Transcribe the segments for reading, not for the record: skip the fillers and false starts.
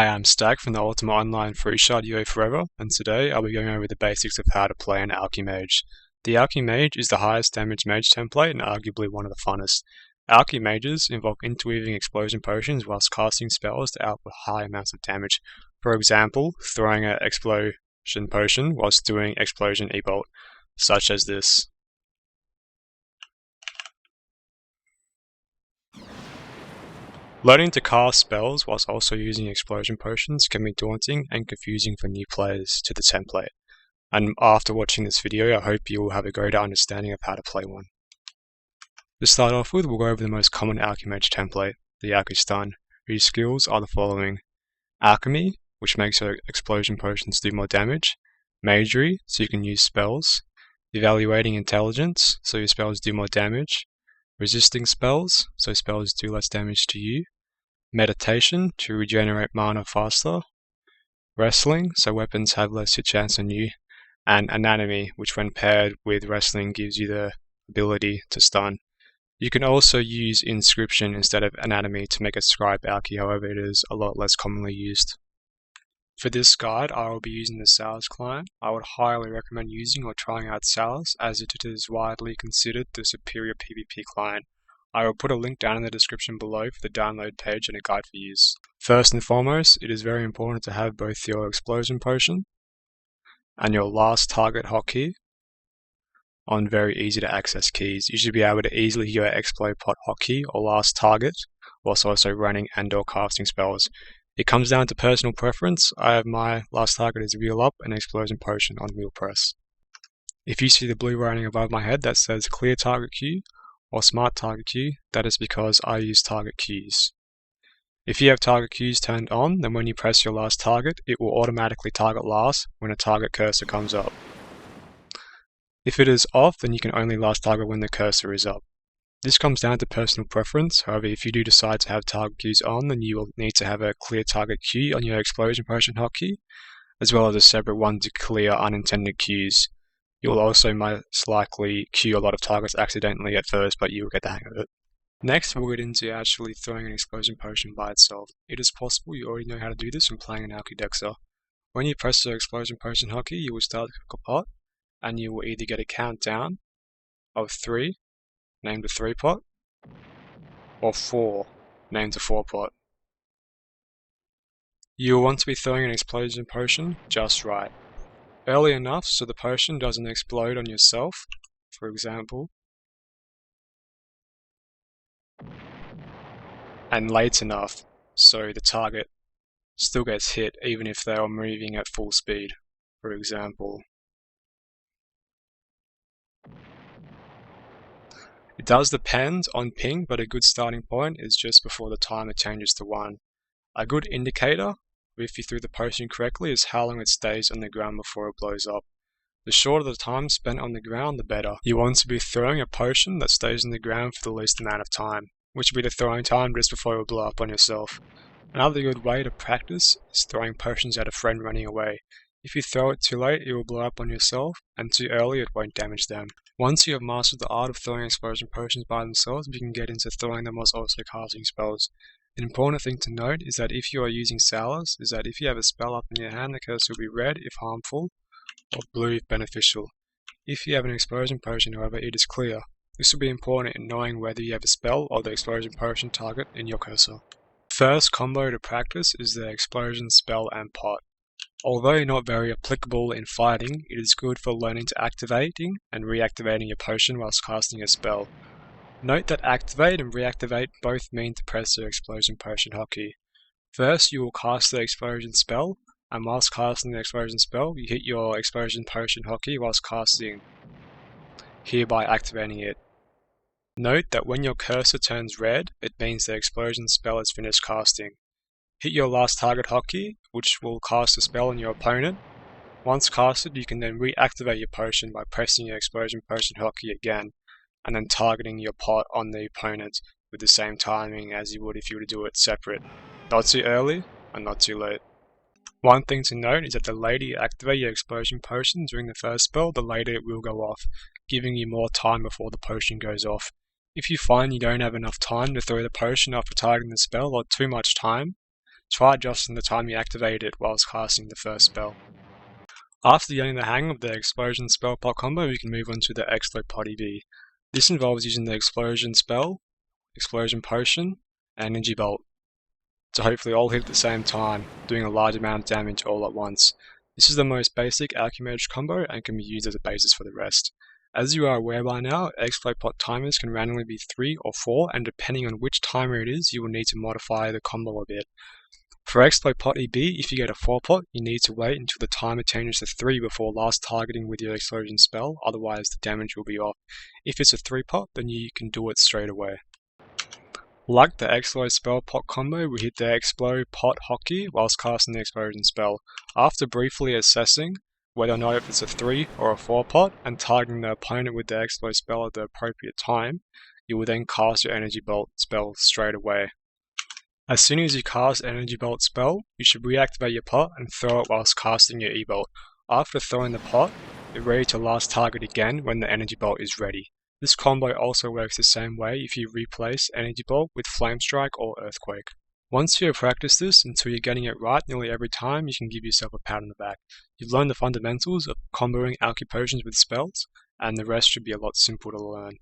Hi, I'm Stag from the Ultimate Online Free Shard UOForever, and today I'll be going over the basics of how to play an Alchy Mage. The Alchy Mage is the highest damage mage template and arguably one of the funnest. Alchy Mages involve interweaving explosion potions whilst casting spells to output high amounts of damage. For example, throwing an explosion potion whilst doing explosion e-bolt, such as this. Learning to cast spells whilst also using explosion potions can be daunting and confusing for new players to the template, and after watching this video I hope you will have a greater understanding of how to play one. To start off with, we'll go over the most common Alchy Mage template, the Alchy Stun, whose skills are the following: Alchemy, which makes your explosion potions do more damage; Magery, so you can use spells; Evaluating Intelligence, so your spells do more damage; Resisting spells, so spells do less damage to you; Meditation, to regenerate mana faster; Wrestling, so weapons have less hit chance on you; and Anatomy, which when paired with Wrestling gives you the ability to stun. You can also use Inscription instead of Anatomy to make a Scribe Alchy, however it is a lot less commonly used. For this guide, I will be using the Sallos client. I would highly recommend using or trying out Sallos, as it is widely considered the superior PvP client. I will put a link down in the description below for the download page and a guide for use. First and foremost, it is very important to have both your explosion potion and your last target hotkey on very easy to access keys. You should be able to easily hear your Explode Pot hotkey or last target whilst also running and or casting spells. It comes down to personal preference. I have my last target is Wheel Up and Explosion Potion on Wheel Press. If you see the blue writing above my head that says Clear Target Queue or Smart Target Queue, that is because I use target queues. If you have target queues turned on, then when you press your last target, it will automatically target last when a target cursor comes up. If it is off, then you can only last target when the cursor is up. This comes down to personal preference. However, if you do decide to have target queues on, then you will need to have a clear target queue on your explosion potion hotkey, as well as a separate one to clear unintended queues. You will also most likely queue a lot of targets accidentally at first, but you will get the hang of it. Next, we'll get into actually throwing an explosion potion by itself. It is possible you already know how to do this from playing an Alchy Dexter. When you press the explosion potion hotkey, you will start the pot, and you will either get a countdown of 3, named a 3 pot, or 4, named a 4 pot. You will want to be throwing an explosion potion just right. Early enough so the potion doesn't explode on yourself, for example, and late enough so the target still gets hit even if they are moving at full speed, for example. It does depend on ping, but a good starting point is just before the timer changes to 1. A good indicator, if you threw the potion correctly, is how long it stays on the ground before it blows up. The shorter the time spent on the ground, the better. You want to be throwing a potion that stays on the ground for the least amount of time, which will be the throwing time just before it will blow up on yourself. Another good way to practice is throwing potions at a friend running away. If you throw it too late, it will blow up on yourself, and too early, it won't damage them. Once you have mastered the art of throwing explosion potions by themselves, you can get into throwing them whilst also casting spells. An important thing to note is that if you are using Sallos, is that if you have a spell up in your hand, the cursor will be red if harmful, or blue if beneficial. If you have an explosion potion, however, it is clear. This will be important in knowing whether you have a spell or the explosion potion target in your cursor. First combo to practice is the explosion spell and pot. Although not very applicable in fighting, it is good for learning to activating and reactivating your potion whilst casting a spell. Note that activate and reactivate both mean to press the explosion potion hotkey. First, you will cast the explosion spell, and whilst casting the explosion spell, you hit your explosion potion hotkey whilst casting, hereby activating it. Note that when your cursor turns red, it means the explosion spell is finished casting. Hit your last target hotkey, which will cast a spell on your opponent. Once casted, you can then reactivate your potion by pressing your explosion potion hotkey again, and then targeting your pot on the opponent with the same timing as you would if you were to do it separate. Not too early and not too late. One thing to note is that the later you activate your explosion potion during the first spell, the later it will go off, giving you more time before the potion goes off. If you find you don't have enough time to throw the potion after targeting the spell, or too much time, Try adjusting the time you activate it whilst casting the first spell. After getting the hang of the Explosion spell pot combo, we can move on to the Explo Pot EV. This involves using the Explosion spell, Explosion Potion, and Energy Bolt to hopefully all hit at the same time, doing a large amount of damage all at once. This is the most basic Alchy Mage combo and can be used as a basis for the rest. As you are aware by now, Explo Pot timers can randomly be 3 or 4, and depending on which timer it is, you will need to modify the combo a bit. For Explo Pot EB, if you get a 4 pot, you need to wait until the timer changes to 3 before last targeting with your Explosion spell, otherwise the damage will be off. If it's a 3 pot, then you can do it straight away. Like the Explo spell pot combo, we hit the Explo pot hotkey whilst casting the Explosion spell. After briefly assessing whether or not if it's a 3 or a 4 pot and targeting the opponent with the Explo spell at the appropriate time, you will then cast your Energy Bolt spell straight away. As soon as you cast Energy Bolt spell, you should reactivate your pot and throw it whilst casting your E-Bolt. After throwing the pot, you're ready to last target again when the Energy Bolt is ready. This combo also works the same way if you replace Energy Bolt with Flame Strike or Earthquake. Once you have practiced this until you're getting it right nearly every time, you can give yourself a pat on the back. You've learned the fundamentals of comboing Alchy potions with spells, and the rest should be a lot simpler to learn.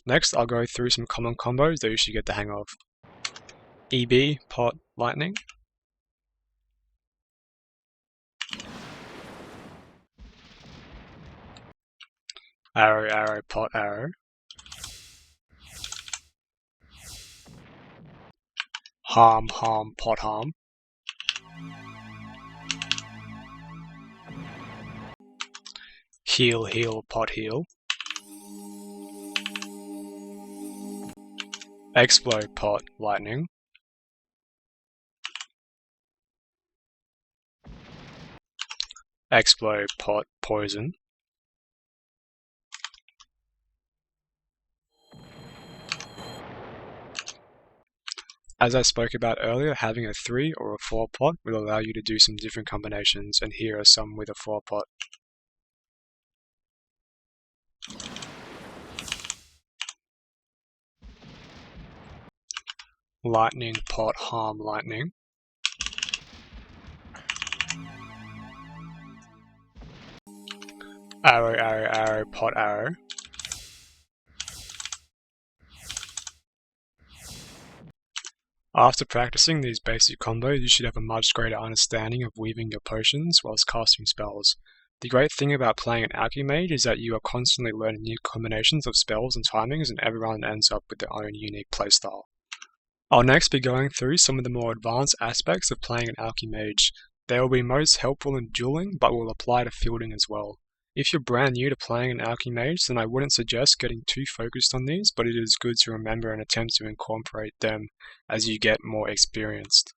Next, I'll go through some common combos that you should get the hang of. EB, Pot, Lightning. Arrow, Arrow, Pot, Arrow. Harm, Harm, Pot, Harm. Heal, Heal, Pot, Heal. Explo, Pot, Lightning. Explo, Pot, Poison. As I spoke about earlier, having a 3 or a 4 pot will allow you to do some different combinations, and here are some with a 4 pot. Lightning, Pot, Harm, Lightning. Arrow, Arrow, Arrow, Pot, Arrow. After practicing these basic combos, you should have a much greater understanding of weaving your potions whilst casting spells. The great thing about playing an Alchy Mage is that you are constantly learning new combinations of spells and timings, and everyone ends up with their own unique playstyle. I'll next be going through some of the more advanced aspects of playing an Alchy Mage. They will be most helpful in dueling, but will apply to fielding as well. If you're brand new to playing an Alchy Mage, then I wouldn't suggest getting too focused on these, but it is good to remember and attempt to incorporate them as you get more experienced.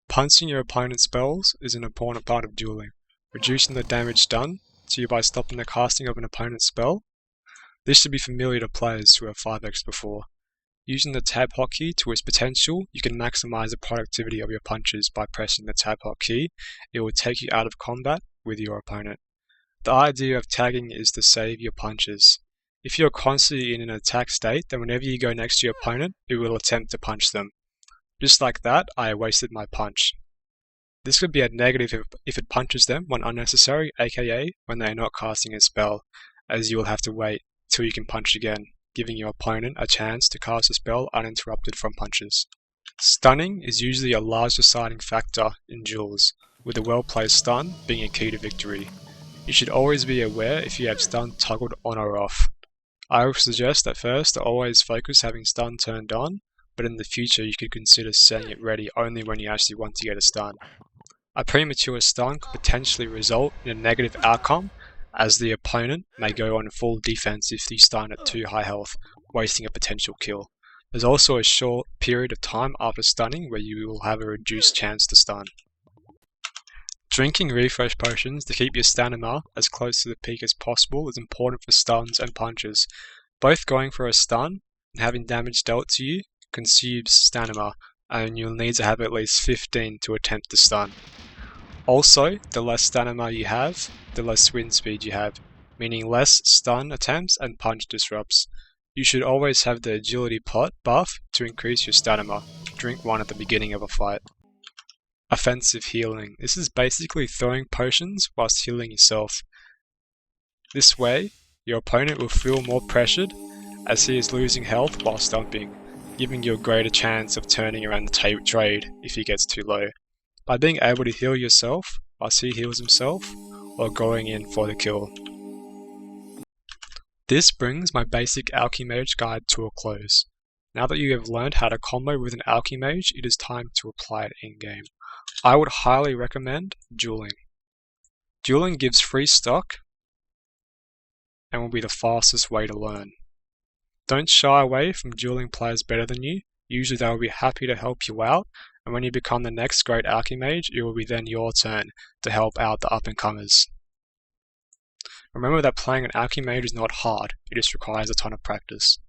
Punching your opponent's spells is an important part of dueling, reducing the damage done to you by stopping the casting of an opponent's spell. This should be familiar to players who have 5x before. Using the tab hotkey to its potential, you can maximize the productivity of your punches by pressing the tab hotkey. It will take you out of combat with your opponent. The idea of tagging is to save your punches. If you're constantly in an attack state, then whenever you go next to your opponent, it will attempt to punch them. Just like that, I wasted my punch. This could be a negative if it punches them when unnecessary, aka when they are not casting a spell, as you will have to wait till you can punch again, giving your opponent a chance to cast a spell uninterrupted from punches. Stunning is usually a large deciding factor in duels, with a well-placed stun being a key to victory. You should always be aware if you have stun toggled on or off. I would suggest at first to always focus having stun turned on, but in the future you could consider setting it ready only when you actually want to get a stun. A premature stun could potentially result in a negative outcome, as the opponent may go on full defense if you stun at too high health, wasting a potential kill. There's also a short period of time after stunning where you will have a reduced chance to stun. Drinking refresh potions to keep your stamina as close to the peak as possible is important for stuns and punches. Both going for a stun and having damage dealt to you consumes stamina, and you'll need to have at least 15 to attempt to stun. Also, the less stamina you have, the less wind speed you have, meaning less stun attempts and punch disrupts. You should always have the agility pot buff to increase your stamina. Drink one at the beginning of a fight. offensive healing. This is basically throwing potions whilst healing yourself. This way, your opponent will feel more pressured as he is losing health while stumping, giving you a greater chance of turning around the trade if he gets too low, by being able to heal yourself whilst he heals himself, or going in for the kill. This brings my basic Alchy Mage guide to a close. Now that you have learned how to combo with an Alchy Mage, it is time to apply it in-game. I would highly recommend dueling. Dueling gives free stock and will be the fastest way to learn. Don't shy away from dueling players better than you. Usually they will be happy to help you out, and when you become the next great Alchy Mage, it will be then your turn to help out the up-and-comers. Remember that playing an Alchy Mage is not hard, it just requires a ton of practice.